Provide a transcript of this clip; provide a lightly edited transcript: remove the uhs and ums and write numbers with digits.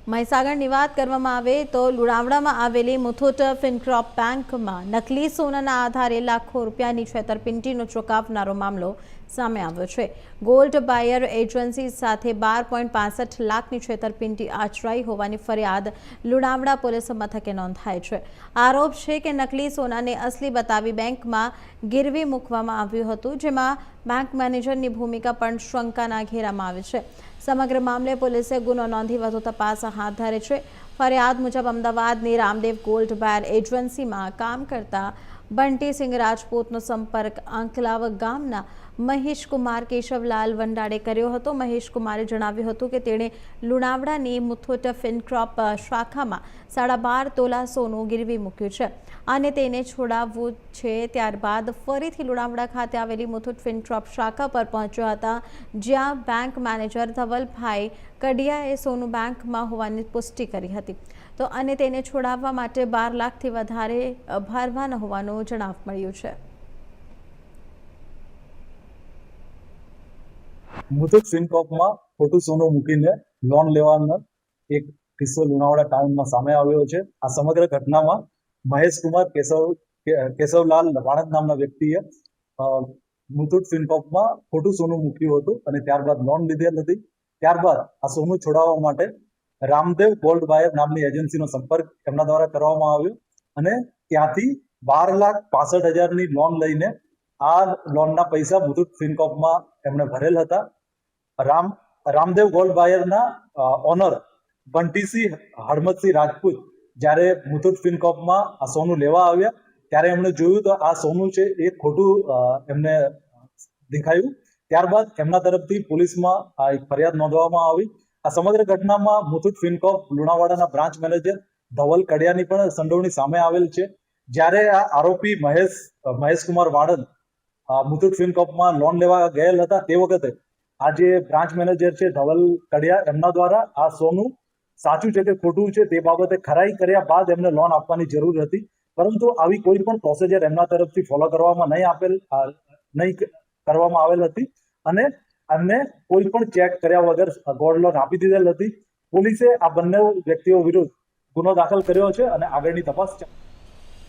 મહીસાગરની વાત કરવામાં આવે તો લુણાવાડામાં આવેલી મુથુટ ફિનકોર્પ બેંકમાં નકલી સોનાના આધારે લાખો રૂપિયાની છેતરપિંડીનો ચોંકાવનારો મામલો સામે આવ્યો છે। ગોલ્ડ બાયર એજન્સી સાથે 12.65 લાખની છેતરપિંડી આચરાઈ હોવાની ફરિયાદ લુણાવાડા પોલીસ મથકે નોંધાઈ છે। આરોપ છે કે નકલી સોનાને અસલી બતાવી બેંકમાં ગીરવી મૂકવામાં આવ્યું હતું, જેમાં બેંક મેનેજરની ભૂમિકા પણ શંકાના ઘેરામાં આવી છે। સમગ્ર મામલે પોલીસે ગુનો નોંધી વધુ તપાસ હાથ ધરી છે। ફરિયાદ મુજબ અમદાવાદની રામદેવ ગોલ્ડ બાયર એજન્સીમાં કામ કરતા બંટીસિંહ રાજપૂતનો સંપર્ક આંકલાવ ગામના મહેશકુમાર કેશવલાલ વંડાળે કર્યો હતો। મહેશકુમારે જણાવ્યું હતું કે તેણે લુણાવાડાની મુથુટ ફિનકોર્પ શાખામાં 12.5 તોલા સોનું ગીરવી મૂક્યું છે અને તેને છોડાવવું છે। ત્યારબાદ ફરીથી લુણાવાડા ખાતે આવેલી મુથુટ ફિનકોર્પ શાખા પર પહોંચ્યા હતા, જ્યાં બેંક મેનેજર ધવલભાઈ કડિયાએ સોનું બેંકમાં હોવાની પુષ્ટિ કરી હતી તો અને તેને છોડાવવા માટે 12 લાખથી વધારે ભરવાના હોવાનું જણાવ મળ્યું છે। મુથુટ ફિનકોર્પમાં ખોટું સોનું મૂકીને લોન લેવાનો એક કિસ્સો લુણાવાડા ટાઉનમાં સામે આવ્યો છે। આ સમગ્ર ઘટનામાં મહેશકુમાર કેશવલાલ વાણંદ નામના વ્યક્તિએ મુથુટ ફિનકોર્પમાં ખોટું સોનું મૂક્યું હતું અને ત્યારબાદ લોન લીધેલ હતી। ત્યારબાદ આ સોનું છોડાવવા માટે રામદેવ ગોલ્ડ બાયર નામની એજન્સીનો સંપર્ક એમના દ્વારા કરવામાં આવ્યો અને ત્યાંથી 12,65,000ની લોન લઈને આ લોનના પૈસા મુથુટ ફિનકોર્પમાં એમણે ભરેલ હતા। રામદેવ ગોલ્ડ બાયરના ઓનર બંટીસિંહ હરમતસિંહ રાજપૂત જ્યારે મુથુટ ફિનકોર્પમાં આ સોનું લેવા આવ્યા ત્યારે એમણે જોયું તો આ સોનું છે એ ખોટું એમને દેખાયું। ત્યારબાદ એમના તરફથી પોલીસમાં આ એક ફરિયાદ નોંધવામાં આવી। આ સમગ્ર ઘટનામાં મુથુટ ફિનકોર્પ લુણાવાડાના બ્રાન્ચ મેનેજર ધવલ કડિયાની પણ સંડોવણી સામે આવેલ છે। જ્યારે આ આરોપી મહેશકુમાર વાણંદ મુથુટ ફિનકોર્પમાં લોન લેવા ગયેલ હતા તે વખતે આ જે બ્રાન્ચ મેનેજર છે ધવલ કડિયા એમના દ્વારા આ સોનું સાચું છે કે ખોટું છે તે બાબતે ખરાઈ કર્યા બાદ એમને લોન આપવાની જરૂર હતી, પરંતુ આવી કોઈ પણ પ્રોસિજર એમના તરફથી ફોલો કરવામાં નહીં કરવામાં આવેલ હતી અને એમને કોઈ પણ ચેક કર્યા વગર ગોલ્ડ લોન આપી દીધેલ હતી। પોલીસે આ બંને વ્યક્તિઓ વિરુદ્ધ ગુનો દાખલ કર્યો છે અને આગળની તપાસ